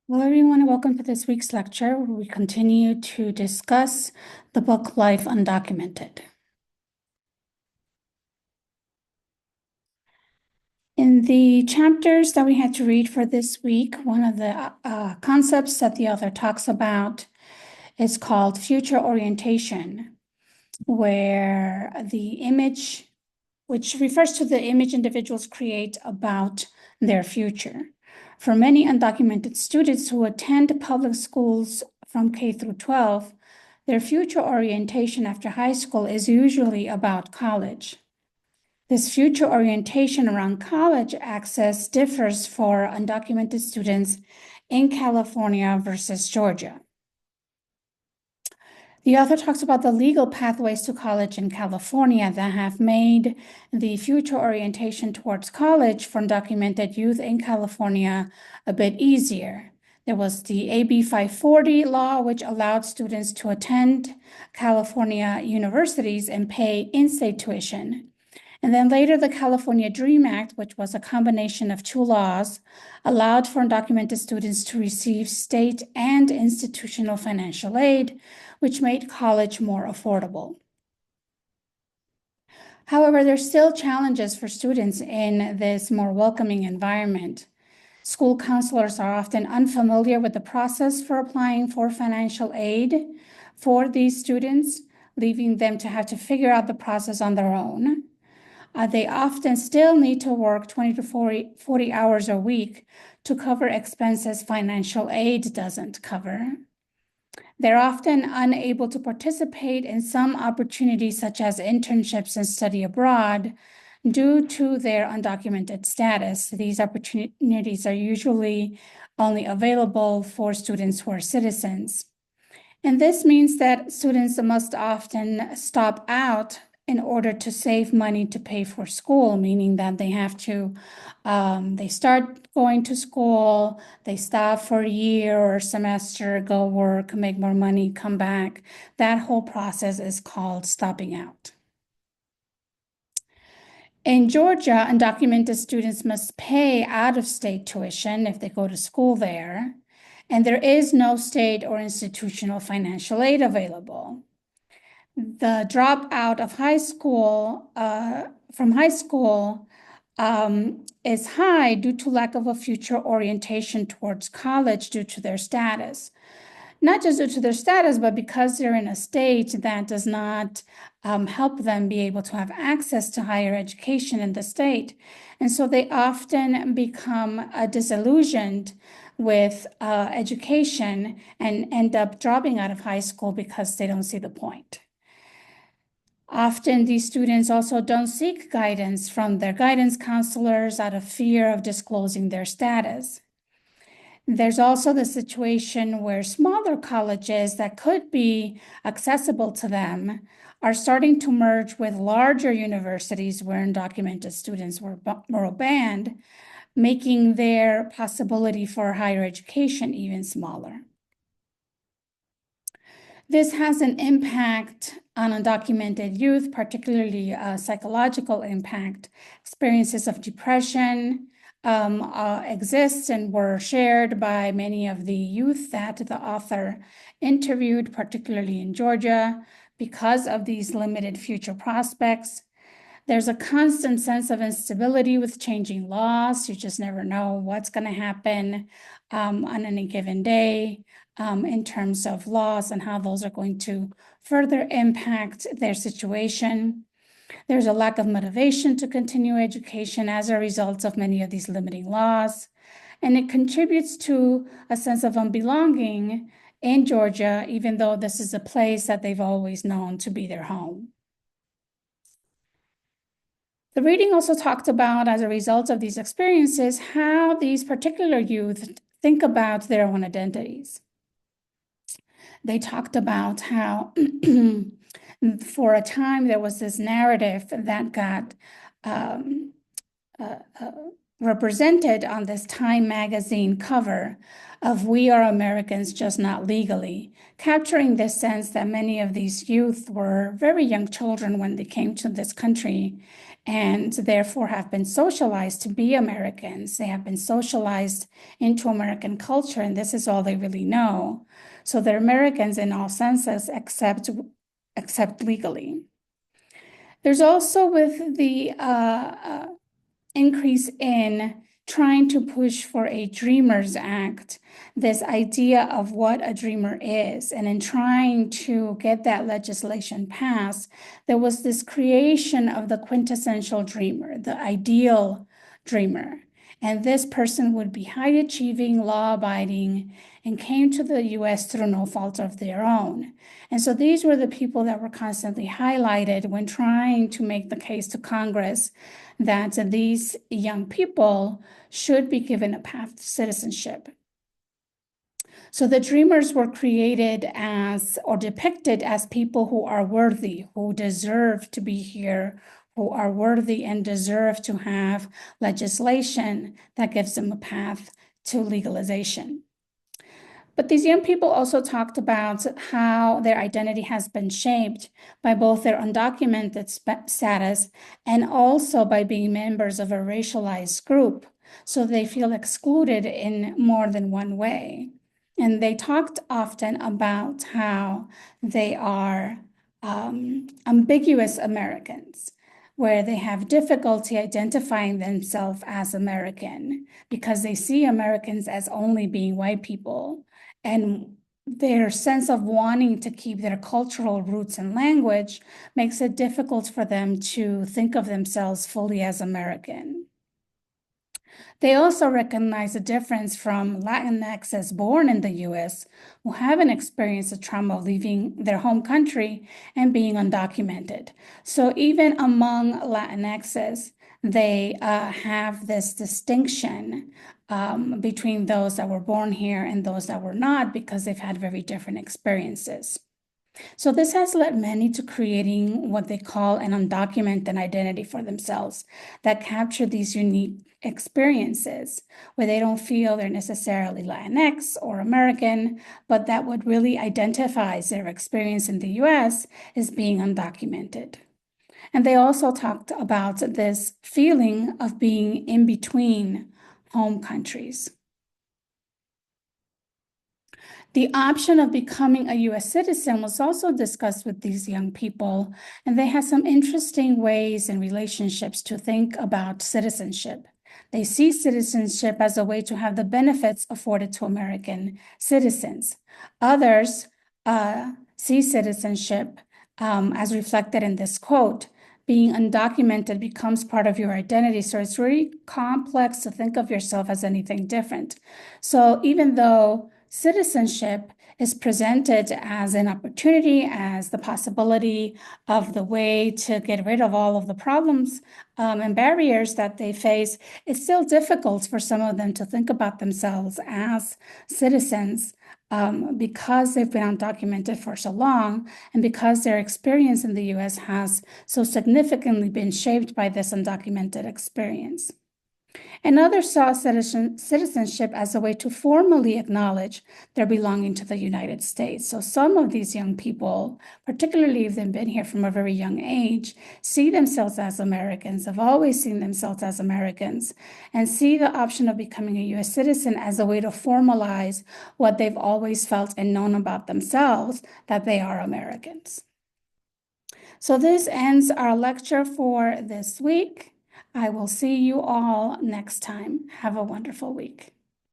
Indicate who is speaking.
Speaker 1: Hello, everyone, and welcome to this week's lecture, where we continue to discuss the book Life Undocumented. In the chapters that we had to read for this week, one of the concepts that the author talks about is called future orientation, where the image, which refers to the image individuals create about their future. For many undocumented students who attend public schools from K through 12, their future orientation after high school is usually about college. This future orientation around college access differs for undocumented students in California versus Georgia. The author talks about the legal pathways to college in California that have made the future orientation towards college for undocumented youth in California a bit easier. There was the AB 540 law, which allowed students to attend California universities and pay in-state tuition. And then later, the California DREAM Act, which was a combination of two laws, allowed for undocumented students to receive state and institutional financial aid, which made college more affordable. However, there's still challenges for students in this more welcoming environment. School counselors are often unfamiliar with the process for applying for financial aid for these students, leaving them to have to figure out the process on their own. They often still need to work 20 to 40 hours a week to cover expenses financial aid doesn't cover. They're often unable to participate in some opportunities such as internships and study abroad due to their undocumented status. These opportunities are usually only available for students who are citizens. And this means that students must often stop out in order to save money to pay for school, meaning that they have to, they start going to school, they stop for a year or a semester, go work, make more money, come back. That whole process is called stopping out. In Georgia, undocumented students must pay out-of-state tuition if they go to school there, and there is no state or institutional financial aid available. The dropout of high school, from high school, is high due to lack of a future orientation towards college due to their status. Not just due to their status, but because they're in a state that does not help them be able to have access to higher education in the state. And so they often become disillusioned with education and end up dropping out of high school because they don't see the point. Often these students also don't seek guidance from their guidance counselors out of fear of disclosing their status. There's also the situation where smaller colleges that could be accessible to them are starting to merge with larger universities where undocumented students were banned, making their possibility for higher education even smaller. This has an impact on undocumented youth, particularly a psychological impact. Experiences of depression exist and were shared by many of the youth that the author interviewed, particularly in Georgia, because of these limited future prospects. There's a constant sense of instability with changing laws. You just never know what's going to happen on any given day in terms of laws and how those are going to further impact their situation. There's a lack of motivation to continue education as a result of many of these limiting laws. And it contributes to a sense of unbelonging in Georgia, even though this is a place that they've always known to be their home. The reading also talked about, as a result of these experiences, how these particular youth think about their own identities. They talked about how for a time there was this narrative that got represented on this Time magazine cover of "We Are Americans, Just Not Legally," capturing this sense that many of these youth were very young children when they came to this country and therefore have been socialized to be Americans. They have been socialized into American culture, and this is all they really know. So they're Americans in all senses, except legally. There's also, with the increase in trying to push for a Dreamers Act, this idea of what a dreamer is. And in trying to get that legislation passed, there was this creation of the quintessential dreamer, the ideal dreamer. And this person would be high achieving, law abiding, and came to the US through no fault of their own. And so these were the people that were constantly highlighted when trying to make the case to Congress that these young people should be given a path to citizenship. So the dreamers were created as, or depicted as, people who are worthy, who deserve to be here, who are worthy and deserve to have legislation that gives them a path to legalization. But these young people also talked about how their identity has been shaped by both their undocumented status and also by being members of a racialized group. So they feel excluded in more than one way. And they talked often about how they are ambiguous Americans, where they have difficulty identifying themselves as American because they see Americans as only being white people. And their sense of wanting to keep their cultural roots and language makes it difficult for them to think of themselves fully as American. They also recognize the difference from Latinxes born in the US who haven't experienced the trauma of leaving their home country and being undocumented. So even among Latinxes, they have this distinction between those that were born here and those that were not, because they've had very different experiences. So this has led many to creating what they call an undocumented identity for themselves that capture these unique experiences where they don't feel they're necessarily Latinx or American, but that what really identifies their experience in the US is being undocumented. And they also talked about this feeling of being in between home countries. The option of becoming a US citizen was also discussed with these young people, and they had some interesting ways and relationships to think about citizenship. They see citizenship as a way to have the benefits afforded to American citizens. Others see citizenship as reflected in this quote: being undocumented becomes part of your identity. So it's really complex to think of yourself as anything different. So even though citizenship is presented as an opportunity, as the possibility of the way to get rid of all of the problems and barriers that they face, it's still difficult for some of them to think about themselves as citizens because they've been undocumented for so long, and because their experience in the US has so significantly been shaped by this undocumented experience. And others saw citizenship as a way to formally acknowledge their belonging to the United States. So some of these young people, particularly if they've been here from a very young age, see themselves as Americans, have always seen themselves as Americans, and see the option of becoming a US citizen as a way to formalize what they've always felt and known about themselves, that they are Americans. So this ends our lecture for this week. I will see you all next time. Have a wonderful week.